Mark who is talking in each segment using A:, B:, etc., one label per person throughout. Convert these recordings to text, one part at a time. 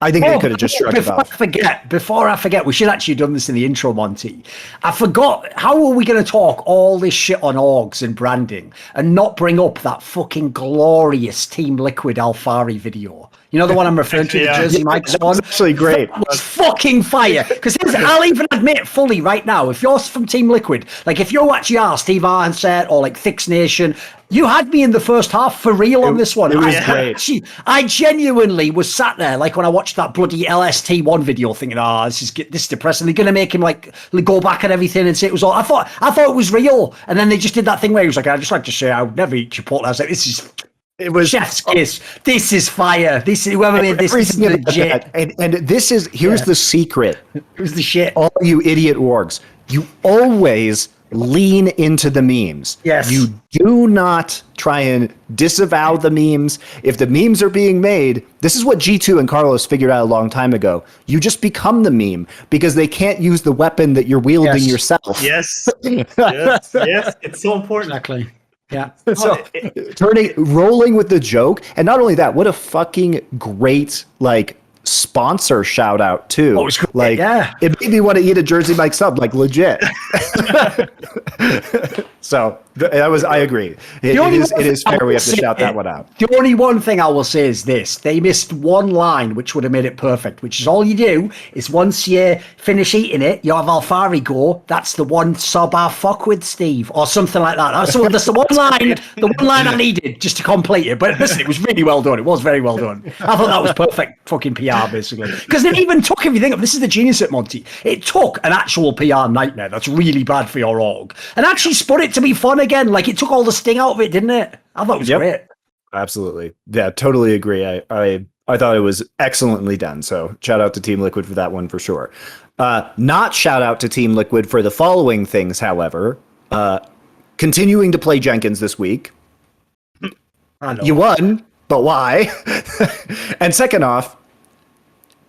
A: I think they could have just shrugged it off.
B: Before I forget, we should actually have done this in the intro, Monty. I forgot, how are we going to talk all this shit on orgs and branding and not bring up that fucking glorious Team Liquid Alfari video? You know the one I'm referring to, the Jersey Mike's one?
A: That's actually great.
B: That was fucking fire. Because I'll even admit fully right now, if you're from Team Liquid, like if you actually are Steve Arnset or like Thix Nation, you had me in the first half for real on this one.
A: It was great.
B: I genuinely was sat there, like when I watched that bloody LST1 video thinking, this is depressing. They're going to make him like go back and everything and say it was all, I thought it was real. And then they just did that thing where he was like, I just like to say I would never eat Chipotle. I was like, it was chef's kiss. This is fire. This is whoever made this is legit.
A: And this is here's the secret.
B: Here's the shit.
A: All you idiot orgs, you always lean into the memes.
B: Yes.
A: You do not try and disavow the memes. If the memes are being made, this is what G2 and Carlos figured out a long time ago. You just become the meme because they can't use the weapon that you're wielding yourself.
C: Yes. yes. It's so important.
B: Exactly. Yeah.
A: So rolling with the joke. And not only that, what a fucking great, like, sponsor shout out too.
B: Oh,
A: like, it made me want to eat a Jersey Mike sub, like legit. So I agree. It is fair. We have to shout that one out.
B: The only one thing I will say is this: they missed one line, which would have made it perfect. Which is all you do is once you finish eating it, you have Alfari go. That's the one sub I fuck with, Steve, or something like that. That's the one line. The one line I needed just to complete it. But listen, it was really well done. It was very well done. I thought that was perfect fucking PR, basically. Because it even took, if you think of this, is the genius at Monty. It took an actual PR nightmare that's really bad for your org and actually spun it to be fun again. Like it took all the sting out of it, didn't it? I thought it was great.
A: Absolutely. Yeah, totally agree. I thought it was excellently done. So shout out to Team Liquid for that one for sure. Not shout out to Team Liquid for the following things, however. Continuing to play Jenkins this week. You won, but why? And second off,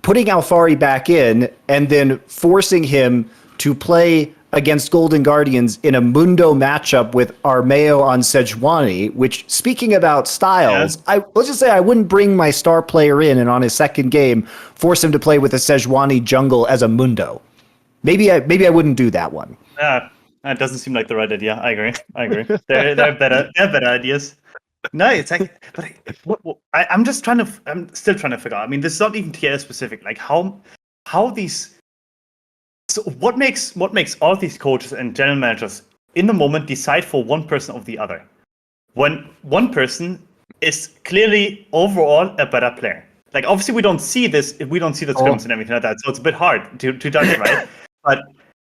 A: putting Alfari back in and then forcing him to play against Golden Guardians in a Mundo matchup with Armeo on Sejuani, which, speaking about styles, let's just say I wouldn't bring my star player in and on his second game force him to play with a Sejuani jungle as a Mundo. Maybe I wouldn't do that one.
C: That doesn't seem like the right idea. I agree. There are better ideas. No, it's like, but I'm still trying to figure out. I mean, this is not even TS specific. Like how these. So what makes all these coaches and general managers in the moment decide for one person or the other, when one person is clearly overall a better player? Like obviously we don't see this, scrims and everything like that, so it's a bit hard to judge, right? But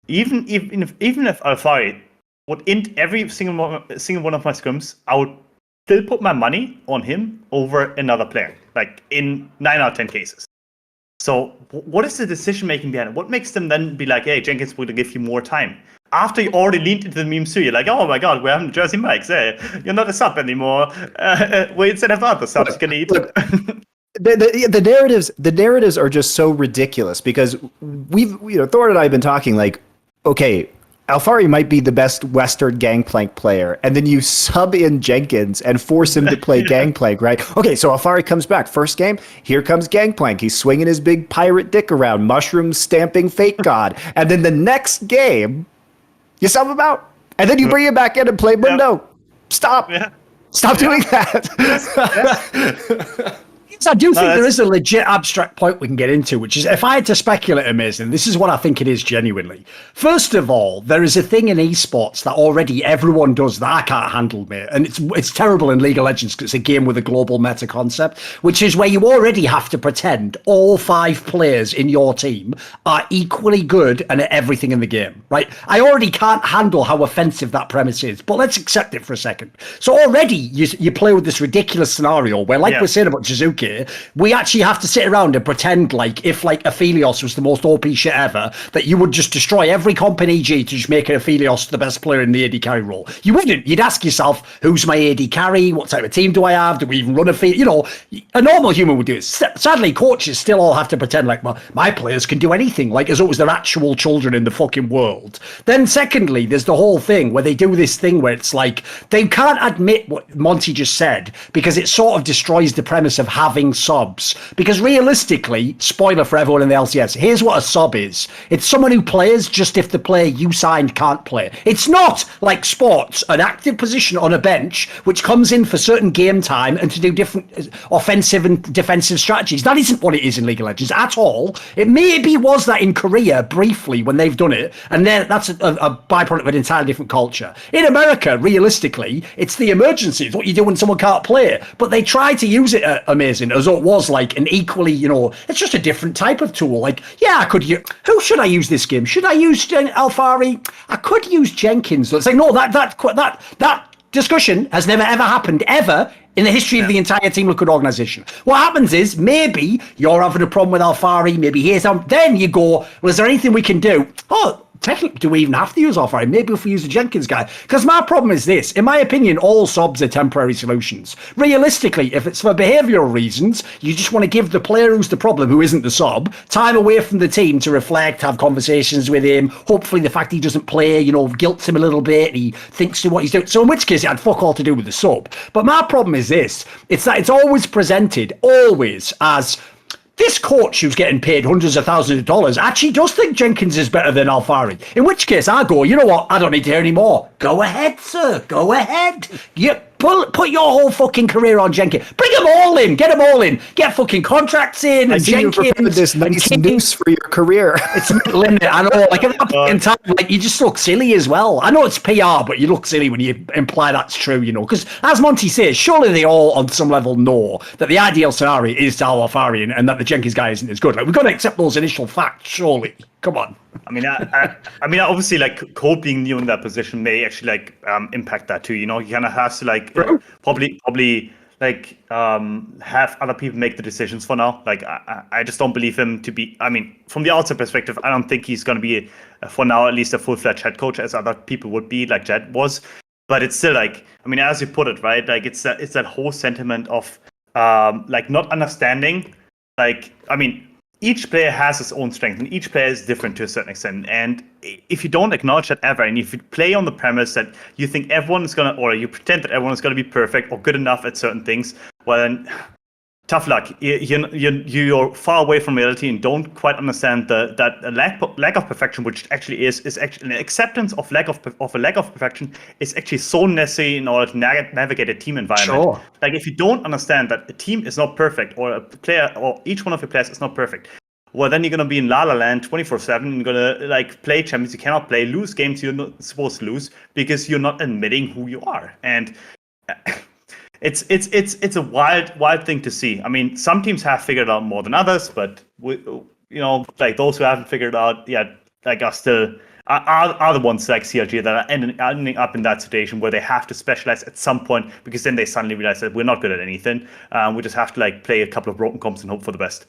C: even if Alfari would int every single one of my scrims, I would still put my money on him over another player, like in 9 out of 10 cases. So what is the decision making behind it? What makes them then be like, hey, Jenkins, we're going to give you more time? After you already leaned into the memes too, you're like, oh my God, we're having Jersey Mikes. Hey, you're not a sub anymore. We instead have other subs can eat.
A: Look, the narratives are just so ridiculous because Thorin and I have been talking like, okay, Alfari might be the best Western Gangplank player, and then you sub in Jenkins and force him to play Gangplank, right? Okay, so Alfari comes back. First game, here comes Gangplank. He's swinging his big pirate dick around, mushroom stamping fake god. And then the next game, you sub him out, and then you bring him back in and play Mundo. Stop. Stop doing that.
B: I do think there is a legit abstract point we can get into, which is if I had to speculate, Amazing, this is what I think it is genuinely. First of all, there is a thing in esports that already everyone does that I can't handle, mate. And it's terrible in League of Legends because it's a game with a global meta concept, which is where you already have to pretend all 5 players in your team are equally good and at everything in the game, right? I already can't handle how offensive that premise is, but let's accept it for a second. So already you play with this ridiculous scenario where, like we're saying about Jizuki, we actually have to sit around and pretend like if like Aphelios was the most OP shit ever, that you would just destroy every comp in EG to just make Aphelios the best player in the AD carry role. You wouldn't. You'd ask yourself, who's my AD carry? What type of team do I have? Do we even run a field? You know, a normal human would do it. Sadly, coaches still all have to pretend like my players can do anything, like as though it was their actual children in the fucking world. Then secondly, there's the whole thing where they do this thing where it's like they can't admit what Monty just said because it sort of destroys the premise of having having subs. Because realistically, spoiler for everyone in the LCS, here's what a sub is. It's someone who plays just if the player you signed can't play. It's not like sports, an active position on a bench, which comes in for certain game time and to do different offensive and defensive strategies. That isn't what it is in League of Legends at all. It maybe was that in Korea briefly when they've done it, and then that's a byproduct of an entirely different culture. In America, realistically, it's the emergency. It's what you do when someone can't play. But they try to use it amazing as though it was like an equally, it's just a different type of tool. Like, yeah, who should I use this game? Should I use Alfari? I could use Jenkins. It's like, no, that discussion has never ever happened ever in the history of the entire Team Liquid organization. What happens is maybe you're having a problem with Alfari, maybe here's then you go, well, is there anything we can do? Oh, technically, do we even have to use Alfari? Maybe if we use the Jenkins guy. Because my problem is this. In my opinion, all subs are temporary solutions. Realistically, if it's for behavioural reasons, you just want to give the player who's the problem, who isn't the sub, time away from the team to reflect, have conversations with him. Hopefully the fact he doesn't play, guilts him a little bit. He thinks to what he's doing. So in which case, it had fuck all to do with the sub. But my problem is this. It's that it's always presented, as this coach who's getting paid hundreds of thousands of dollars actually does think Jenkins is better than Alfari. In which case I go, you know what? I don't need to hear any more. Go ahead, sir. Go ahead. Put your whole fucking career on Jenkins. Bring them all in. Get them all in. Get fucking contracts in.
A: I see you prepared this nice noose for your career.
B: It's not limited. I know. Like at that point in time, like you just look silly as well. I know it's PR, but you look silly when you imply that's true. Because as Monty says, surely they all on some level know that the ideal scenario is to Alfari and that the Jenkins guy isn't as good. Like we've got to accept those initial facts. Surely. Come on.
C: I mean, obviously, like Cole being new in that position may actually impact that too. He kind of has to probably have other people make the decisions for now. Like I just don't believe him to be. I mean, from the outside perspective, I don't think he's going to be for now at least a full-fledged head coach as other people would be, like Jed was. But it's still as you put it, right? Like it's that whole sentiment of not understanding. Each player has his own strength, and each player is different to a certain extent. And if you don't acknowledge that ever, and if you play on the premise that you think everyone is or you pretend that everyone is gonna be perfect or good enough at certain things, well then, tough luck. You're far away from reality and don't quite understand that lack of perfection, which actually is actually an acceptance of a lack of perfection, is actually so necessary in order to navigate a team environment. Sure. Like if you don't understand that a team is not perfect, or a player or each one of your players is not perfect, well then you're gonna be in La La Land 24/7. You're gonna play champions you cannot play, lose games you're not supposed to lose because you're not admitting who you are. And It's a wild thing to see. I mean, some teams have figured out more than others, but those who haven't figured out yet, are still are the ones like CLG that are ending up in that situation where they have to specialize at some point, because then they suddenly realize that we're not good at anything. We just have to play a couple of broken comps and hope for the best.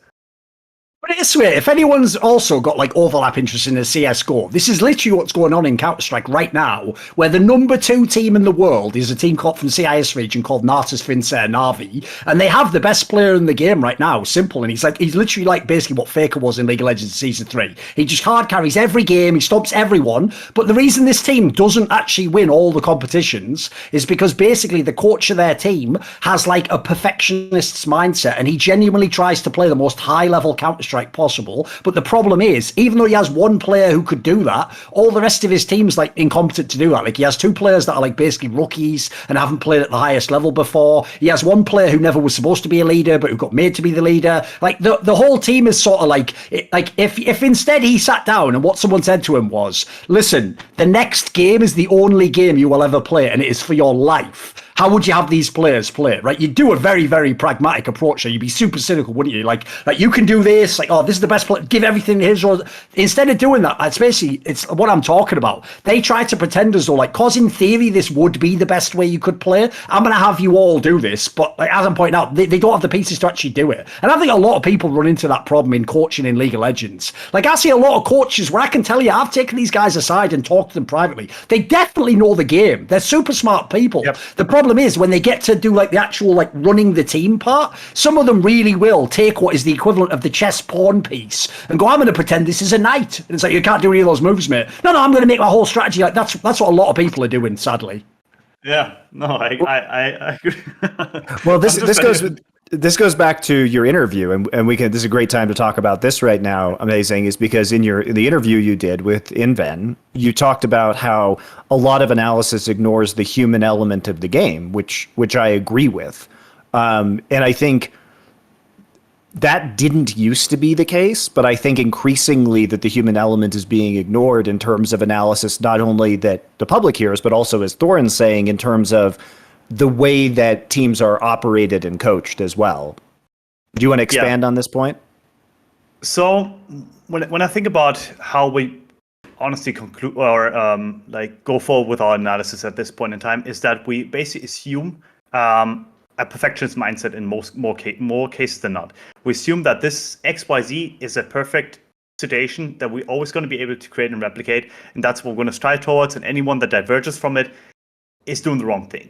B: But this way, if anyone's also got overlap interest in the CSGO, this is literally what's going on in Counter-Strike right now, where the number 2 team in the world is a team from the CIS region called Natus Fincer Navi, and they have the best player in the game right now, Simple, and he's literally basically what Faker was in League of Legends Season 3. He just hard carries every game, he stops everyone, but the reason this team doesn't actually win all the competitions is because basically the coach of their team has a perfectionist's mindset, and he genuinely tries to play the most high-level Counter-Strike possible. But the problem is, even though he has one player who could do that, all the rest of his team's incompetent to do that. He has 2 players that are basically rookies and haven't played at the highest level before. He has one player who never was supposed to be a leader but who got made to be the leader. The whole team is sort of if instead he sat down and what someone said to him was, listen, the next game is the only game you will ever play and it is for your life. How would you have these players play it, right? You'd do a very, very pragmatic approach there. You'd be super cynical, wouldn't you? Like you can do this, this is the best player, give everything to his. Instead of doing that, it's what I'm talking about. They try to pretend as though, cause in theory, this would be the best way you could play. I'm going to have you all do this, but as I'm pointing out, they don't have the pieces to actually do it. And I think a lot of people run into that problem in coaching in League of Legends. I see a lot of coaches where I can tell you, I've taken these guys aside and talked to them privately. They definitely know the game. They're super smart people. Yep. The problem is when they get to do the actual running the team part, some of them really will take what is the equivalent of the chess pawn piece and go, I'm going to pretend this is a knight. And it's you can't do any of those moves, mate. No, I'm going to make my whole strategy that's what a lot of people are doing, sadly.
C: Yeah, no, I agree.
A: Well, this goes with this goes back to your interview, and we can. This is a great time to talk about this right now. Amazing, is because in the interview you did with InVen, you talked about how a lot of analysis ignores the human element of the game, which I agree with, and I think that didn't used to be the case, but I think increasingly that the human element is being ignored in terms of analysis, not only that the public hears, but also, as Thorin's saying, in terms of the way that teams are operated and coached as well. Do you want to expand on this point?
C: So when I think about how we honestly conclude or go forward with our analysis at this point in time, is that we basically assume a perfectionist mindset in more cases than not. We assume that this XYZ is a perfect situation that we're always going to be able to create and replicate, and that's what we're going to strive towards, and anyone that diverges from it is doing the wrong thing.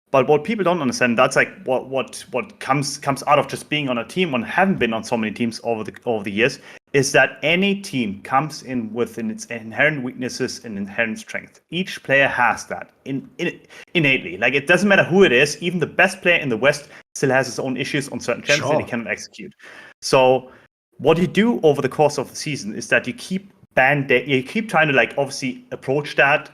C: But what people don't understand, that's like what comes out of just being on a team, and haven't been on so many teams over the years, is that any team comes in with its inherent weaknesses and inherent strength. Each player has that innately. Like, it doesn't matter who it is, even the best player in the West still has his own issues on certain champs that he cannot execute. So what you do over the course of the season is that you keep trying to obviously approach that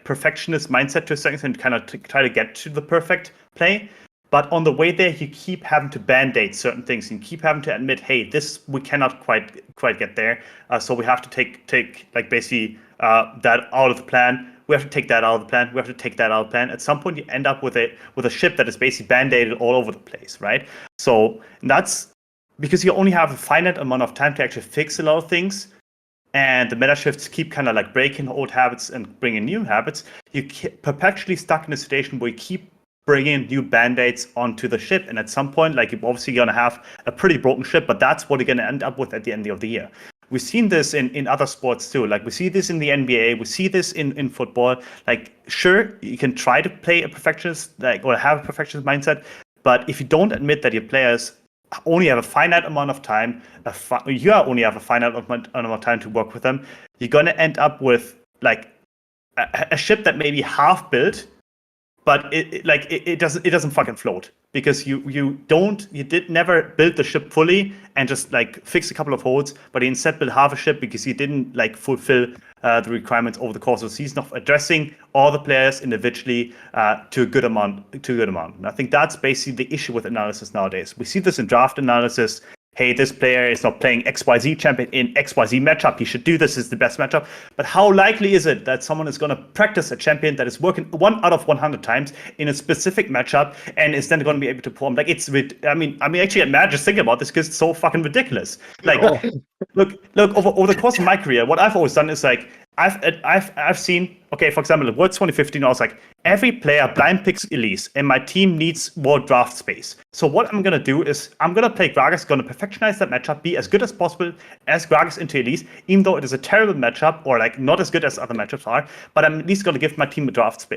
C: perfectionist mindset to a certain extent, kind of try to get to the perfect play. But on the way there, you keep having to band-aid certain things, and keep having to admit, hey, this we cannot quite get there. So we have to take that out of the plan. We have to take that out of the plan. We have to take that out of the plan. At some point, you end up with a ship that is basically band-aided all over the place, right? So that's because you only have a finite amount of time to actually fix a lot of things. And the meta shifts keep kind of breaking old habits and bringing new habits. You perpetually stuck in a situation where you keep bringing new band-aids onto the ship. And at some point, you're obviously going to have a pretty broken ship, but that's what you're going to end up with at the end of the year. We've seen this in other sports too. We see this in the NBA. We see this in football. Sure, you can try to play a perfectionist, or have a perfectionist mindset, but if you don't admit that your players only have a finite amount of time, you only have a finite amount of time to work with them, you're going to end up with a ship that may be half built, but it doesn't fucking float, because you never build the ship fully and just fix a couple of holes, but you instead build half a ship because you didn't fulfill the requirements over the course of the season of addressing all the players individually to a good amount. And I think that's basically the issue with analysis nowadays. We see this in draft analysis. Hey, this player is not playing XYZ champion in XYZ matchup. He should do this. Is the best matchup. But how likely is it that someone is going to practice a champion that is working 1 out of 100 times in a specific matchup and is then going to be able to perform? Actually, I'm mad just thinking about this because it's so fucking ridiculous. Look, over the course of my career, what I've always done is I've seen, okay, for example, at Worlds 2015, I was every player blind picks Elise, and my team needs more draft space. So what I'm going to do is I'm going to play Gragas, going to perfectionize that matchup, be as good as possible as Gragas into Elise, even though it is a terrible matchup, or not as good as other matchups are, but I'm at least going to give my team a draft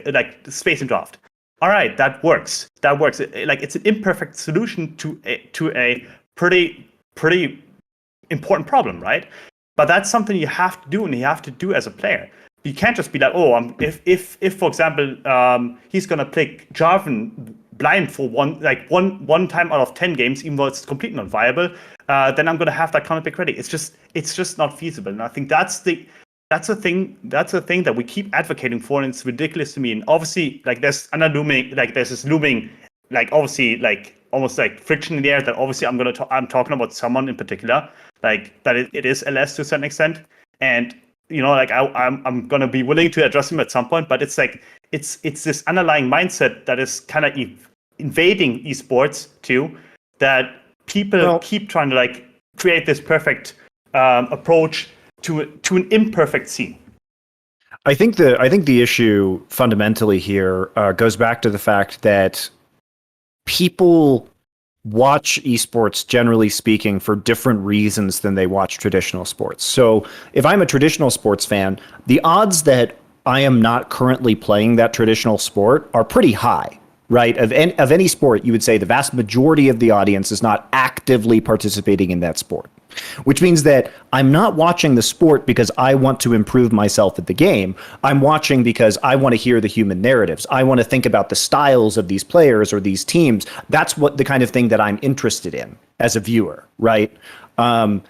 C: space in draft. All right, that works. It's an imperfect solution to a pretty important problem, right? But that's something you have to do, and you have to do as a player. You can't just be if for example, he's gonna play Jarvan blind for one time out of 10 games, even though it's completely not viable, then I'm gonna have that counter pick ready. It's just not feasible. And I think that's the thing that we keep advocating for, and it's ridiculous to me. And obviously, there's this looming, almost friction in the air that obviously I'm talking about someone in particular, that it is LS to a certain extent, and I'm gonna be willing to address him at some point, but it's this underlying mindset that is kind of invading esports too, that people keep trying to create this perfect approach to an imperfect scene.
A: I think the issue fundamentally here goes back to the fact that people watch esports, generally speaking, for different reasons than they watch traditional sports. So if I'm a traditional sports fan, the odds that I am not currently playing that traditional sport are pretty high, right, of any sport, you would say the vast majority of the audience is not actively participating in that sport, which means that I'm not watching the sport because I want to improve myself at the game. I'm watching because I want to hear the human narratives. I want to think about the styles of these players or these teams. That's what the kind of thing that I'm interested in as a viewer, right? In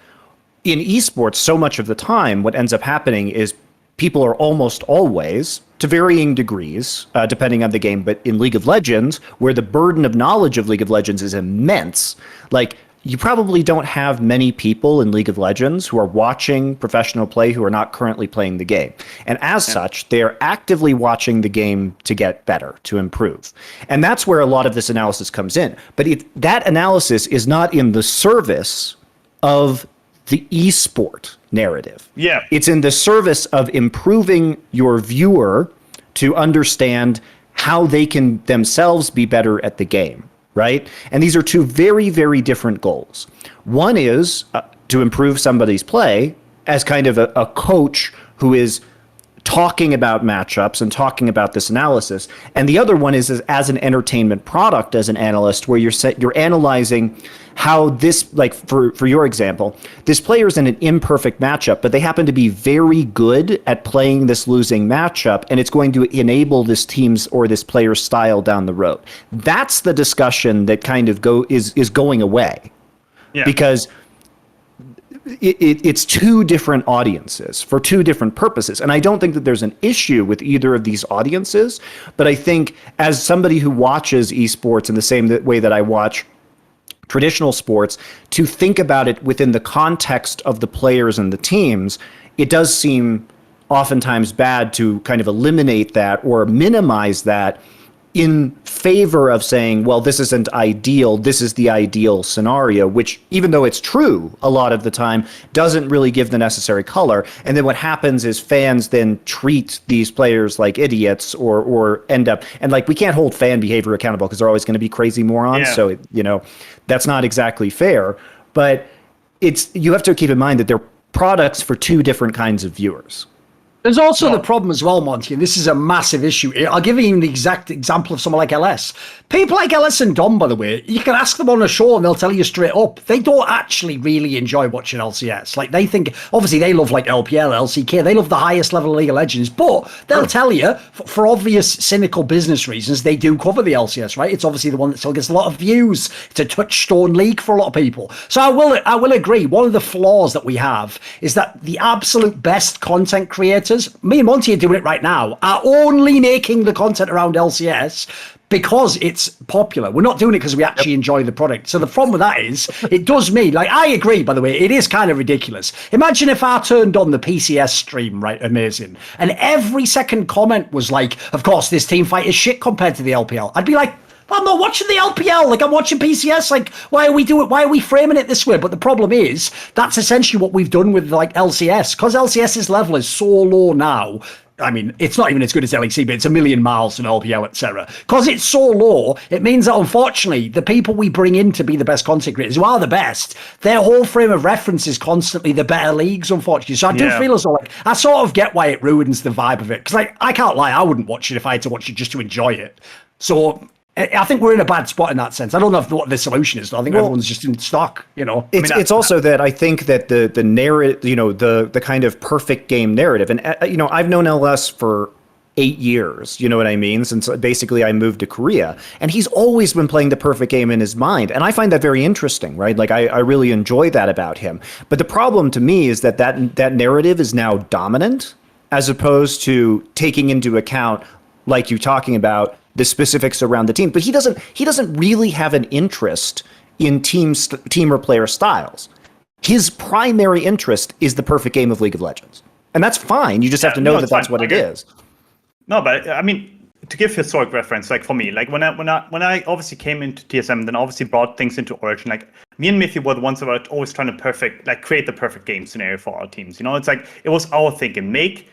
A: esports, so much of the time, what ends up happening is people are almost always, to varying degrees, depending on the game, but in League of Legends, where the burden of knowledge of League of Legends is immense, like, you probably don't have many people in League of Legends who are watching professional play who are not currently playing the game. And as such, they are actively watching the game to get better, to improve. And that's where a lot of this analysis comes in. But that analysis is not in the service of the esport narrative.
C: Yeah.
A: It's in the service of improving your viewer to understand how they can themselves be better at the game, right? And these are two very, very different goals. One is to improve somebody's play as kind of a coach who is talking about matchups and talking about this analysis. And the other one is as an entertainment product, as an analyst, where you're analyzing how this, like for your example, this player is in an imperfect matchup, but they happen to be very good at playing this losing matchup, and it's going to enable this team's or this player's style down the road. That's the discussion that kind of is going away. Yeah. Because it's two different audiences for two different purposes. And I don't think that there's an issue with either of these audiences. But I think as somebody who watches esports in the same way that I watch traditional sports, to think about it within the context of the players and the teams, it does seem oftentimes bad to kind of eliminate that or minimize that in favor of saying, well, this isn't ideal, this is the ideal scenario, which, even though it's true a lot of the time, doesn't really give the necessary color. And then what happens is fans then treat these players like idiots or end up, and like, we can't hold fan behavior accountable because they're always going to be crazy morons. Yeah. So, that's not exactly fair. But you have to keep in mind that they're products for two different kinds of viewers.
B: There's also the problem as well, Monty, and this is a massive issue. I'll give you the exact example of someone like LS. People like LS and Dom, by the way, you can ask them on a show and they'll tell you straight up, they don't actually really enjoy watching LCS. Like, they think, obviously they love like LPL, LCK, they love the highest level of League of Legends, but they'll tell you, for obvious cynical business reasons, they do cover the LCS, right? It's obviously the one that still gets a lot of views. It's a touchstone league for a lot of people. So I will agree, one of the flaws that we have is that the absolute best content creators, me and Monty are doing it right now, are only making the content around LCS because it's popular. We're not doing it because we actually enjoy the product. So the problem with that is, it does mean, like, I agree, by the way, it is kind of ridiculous. Imagine if I turned on the PCS stream, right, amazing, and every second comment was like, of course, this team fight is shit compared to the LPL. I'd be like, I'm not watching the LPL, like, I'm watching PCS, like, why are we framing it this way? But the problem is, that's essentially what we've done with, like, LCS. Because LCS's level is so low now, I mean, it's not even as good as LEC, but it's a million miles from LPL, etc. Because it's so low, it means that, unfortunately, the people we bring in to be the best content creators, who are the best, their whole frame of reference is constantly the better leagues, unfortunately. So I do feel as though, like, I sort of get why it ruins the vibe of it. Because, like, I can't lie, I wouldn't watch it if I had to watch it just to enjoy it. So I think we're in a bad spot in that sense. I don't know what the solution is, though. I think everyone's just in stock,
A: It's also that I think that the narrative, the kind of perfect game narrative, and, I've known LS for 8 years, you know what I mean? Since basically I moved to Korea, and he's always been playing the perfect game in his mind. And I find that very interesting, right? Like, I really enjoy that about him. But the problem to me is that narrative is now dominant, as opposed to taking into account, like you're talking about, the specifics around the team. But he doesn't really have an interest in team or player styles. His primary interest is the perfect game of League of Legends. And that's fine. You just have to know that that's what it is.
C: No, but I mean, to give historic reference, like, for me, like, when I obviously came into TSM, then obviously brought things into Origin, like, me and Mithy were the ones that were always trying to create the perfect game scenario for our teams. It's like, it was our thinking, make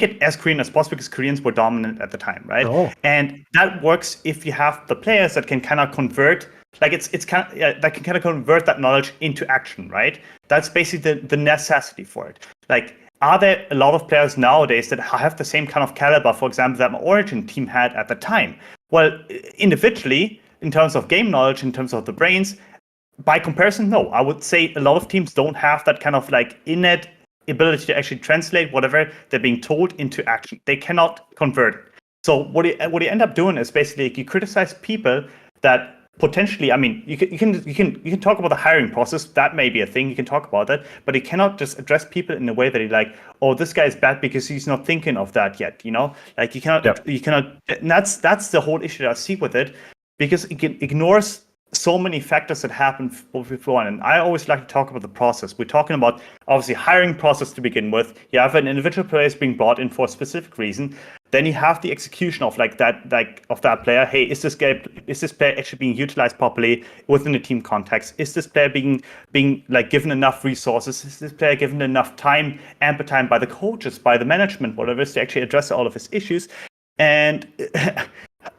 C: it as Korean as possible, because Koreans were dominant at the time, right? Oh. And that works if you have the players that can kind of convert, like, it's kind of, that can kind of convert that knowledge into action, right? That's basically the necessity for it. Like, are there a lot of players nowadays that have the same kind of caliber, for example, that my Origin team had at the time? Well, individually, in terms of game knowledge, in terms of the brains, by comparison, no. I would say a lot of teams don't have that kind of like innate ability to actually translate whatever they're being told into action. They cannot convert it. So what you end up doing is basically you criticize people that potentially, I mean, you can talk about the hiring process. That may be a thing. You can talk about that, but you cannot just address people in a way that you're like, oh, this guy is bad because he's not thinking of that yet. Like you cannot. And that's the whole issue that I see with it, because it ignores so many factors that happen before. And I always like to talk about the process. We're talking about obviously hiring process to begin with. You have an individual player is being brought in for a specific reason. Then you have the execution of that player. Hey, is this player actually being utilized properly within the team context? Is this player being like given enough resources? Is this player given enough time, ample time by the coaches, by the management, whatever it is, to actually address all of his issues? And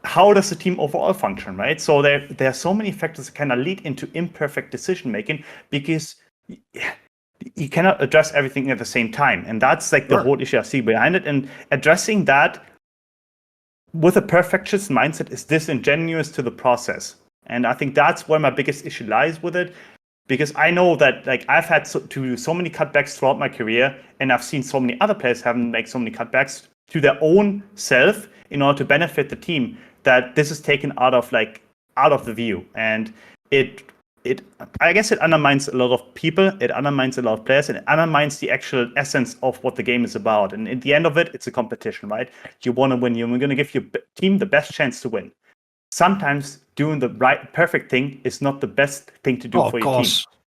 C: how does the team overall function, right? So there are so many factors that kind of lead into imperfect decision making, because you cannot address everything at the same time. And that's like the whole issue I see behind it. And addressing that with a perfectionist mindset is disingenuous to the process. And I think that's where my biggest issue lies with it, because I know that like I've had to do so many cutbacks throughout my career, and I've seen so many other players having make so many cutbacks to their own self in order to benefit the team, that this is taken out of the view. And I guess it undermines a lot of people, it undermines a lot of players, and it undermines the actual essence of what the game is about. And at the end of it, it's a competition, right? You want to win, you're going to give your team the best chance to win. Sometimes doing the perfect thing is not the best thing to do for your team.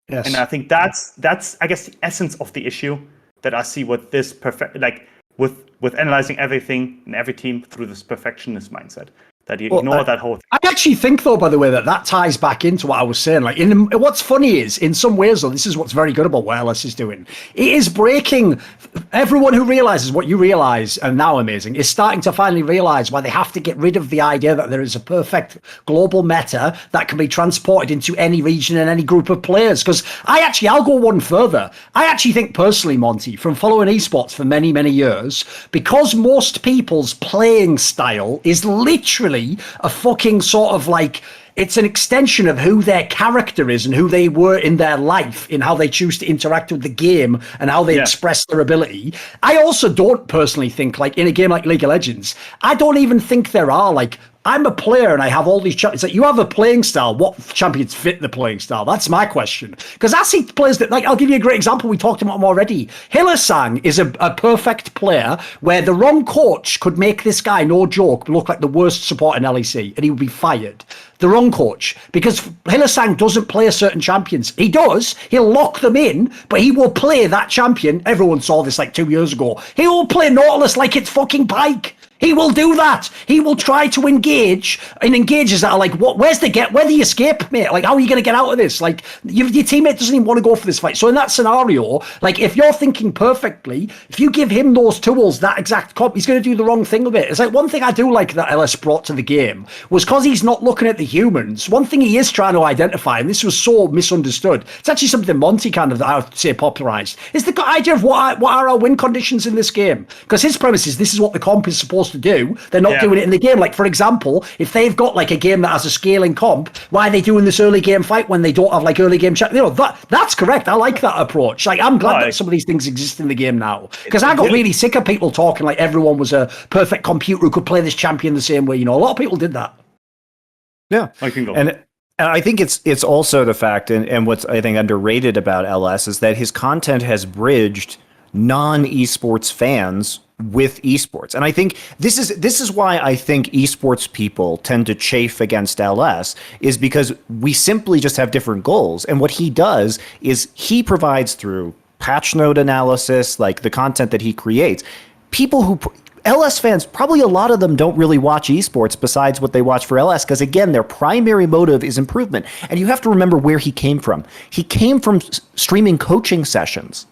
B: Yes.
C: And I think that's I guess the essence of the issue that I see with this with analyzing everything and every team through this perfectionist mindset. That you ignore that whole thing.
B: I actually think, though, by the way, that ties back into what I was saying. Like, what's funny is, in some ways, though, this is what's very good about what LS is doing. It is breaking. Everyone who realizes what you realize, and now amazing, is starting to finally realize why they have to get rid of the idea that there is a perfect global meta that can be transported into any region and any group of players. Because I'll go one further. I actually think personally, Monty, from following esports for many, many years, because most people's playing style is literally a fucking sort of like, it's an extension of who their character is and who they were in their life, in how they choose to interact with the game and how they express their ability. I also don't personally think, like, in a game like League of Legends, I don't even think there are, like, I'm a player and I have all these champions. Like, you have a playing style. What champions fit the playing style? That's my question. Because I see players that, like, I'll give you a great example. We talked about him already. Hillestad is a perfect player where the wrong coach could make this guy, no joke, look like the worst support in LEC, and he would be fired. The wrong coach, because Hillestad doesn't play certain champions. He does. He'll lock them in, but he will play that champion. Everyone saw this like 2 years ago. He will play Nautilus like it's fucking Pike. He will do that. He will try to engage in engages that are like, where's the escape, mate? Like, how are you going to get out of this? Like, your teammate doesn't even want to go for this fight. So in that scenario, like, if you're thinking perfectly, if you give him those tools, that exact comp, he's going to do the wrong thing with it. It's like, one thing I do like that LS brought to the game was, because he's not looking at the humans, one thing he is trying to identify, and this was so misunderstood, it's actually something Monty kind of, I would say, popularized, is the idea of what are our win conditions in this game. Because his premise is this is what the comp is supposed to do. They're not doing it in the game. Like, for example, if they've got like a game that has a scaling comp, why are they doing this early game fight when they don't have like early game chat? That's correct. I like that approach. Like, I'm glad that some of these things exist in the game now, because I got really sick of people talking like everyone was a perfect computer who could play this champion the same way. A lot of people did that.
A: Yeah,
C: I can go.
A: And I think it's also the fact, and what's I think underrated about LS is that his content has bridged non-esports fans with esports. And I think this is why I think esports people tend to chafe against LS, is because we simply just have different goals. And what he does is he provides, through patch note analysis, like the content that he creates, people who LS fans, probably a lot of them don't really watch esports besides what they watch for LS, because again, their primary motive is improvement. And you have to remember where he came from. He came from streaming coaching sessions.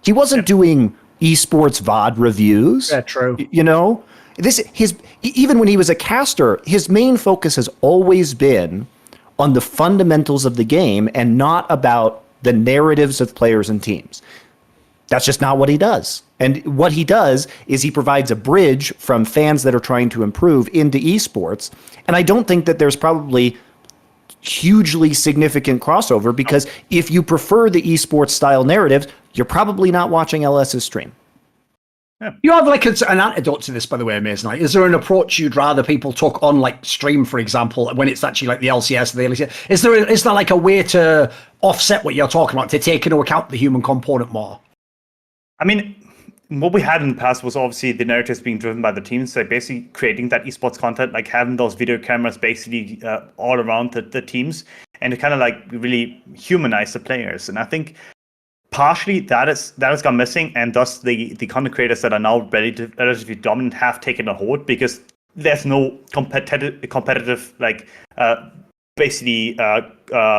A: He wasn't doing esports VOD reviews.
B: Yeah, true.
A: Even when he was a caster, his main focus has always been on the fundamentals of the game and not about the narratives of players and teams. That's just not what he does. And what he does is he provides a bridge from fans that are trying to improve into esports. And I don't think that there's probably hugely significant crossover, because if you prefer the esports style narratives, you're probably not watching LS's stream.
B: You have like an antidote to this, by the way, Amazing. Like, is there an approach you'd rather people took on, like stream, for example, when it's actually like the LCS or the LCS? Is there like a way to offset what you're talking about, to take into account the human component more?
C: I mean, what we had in the past was obviously the narratives being driven by the teams, like basically creating that esports content, like having those video cameras basically all around the teams, and to kind of like really humanize the players. And I think partially that has gone missing, and thus the content creators that are now relatively dominant have taken a hold, because there's no competitive like basically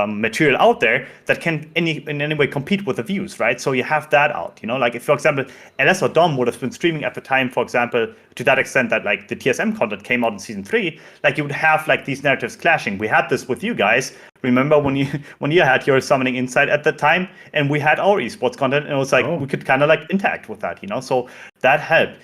C: material out there that can in any way compete with the views, right? So you have that out, like if, for example, LS or Dom would have been streaming at the time, for example, to that extent that like the TSM content came out in season 3, like you would have like these narratives clashing. We had this with you guys. Remember when you had your Summoning Insight at the time, and we had our esports content, and it was like we could kind of like interact with that, so that helped.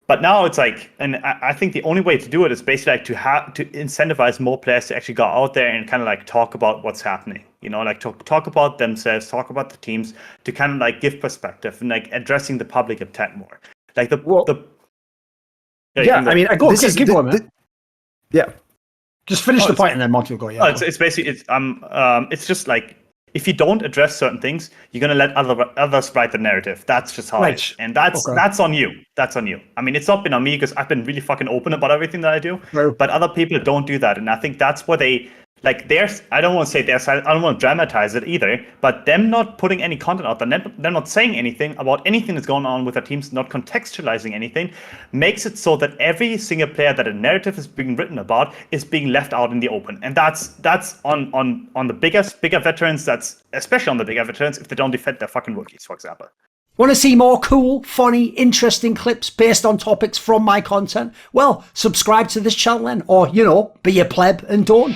C: But now it's like, and I think the only way to do it is basically like to incentivize more players to actually go out there and kind of like talk about what's happening, like talk about themselves, talk about the teams, to kind of like give perspective and like addressing the public a tad more. Like I go.
B: Keep going, man.
A: Yeah.
B: Just finish the point and then Monty will go. Yeah.
C: It's basically it's just like, if you don't address certain things, you're gonna let others write the narrative. That's just how it is, and that's on you. That's on you. I mean, it's not been on me because I've been really fucking open about everything that I do.
B: Right.
C: But other people don't do that, and I think that's where they like. I don't want to say I don't want to dramatize it either. But them not putting any content out there, them not saying anything about anything that's going on with their teams, not contextualizing anything, makes it so that every single player that a narrative is being written about is being left out in the open. And that's on the bigger veterans. That's especially on the bigger veterans if they don't defend their fucking rookies, for example.
B: Want to see more cool, funny, interesting clips based on topics from my content? Well, subscribe to this channel then, or, be a pleb and don't.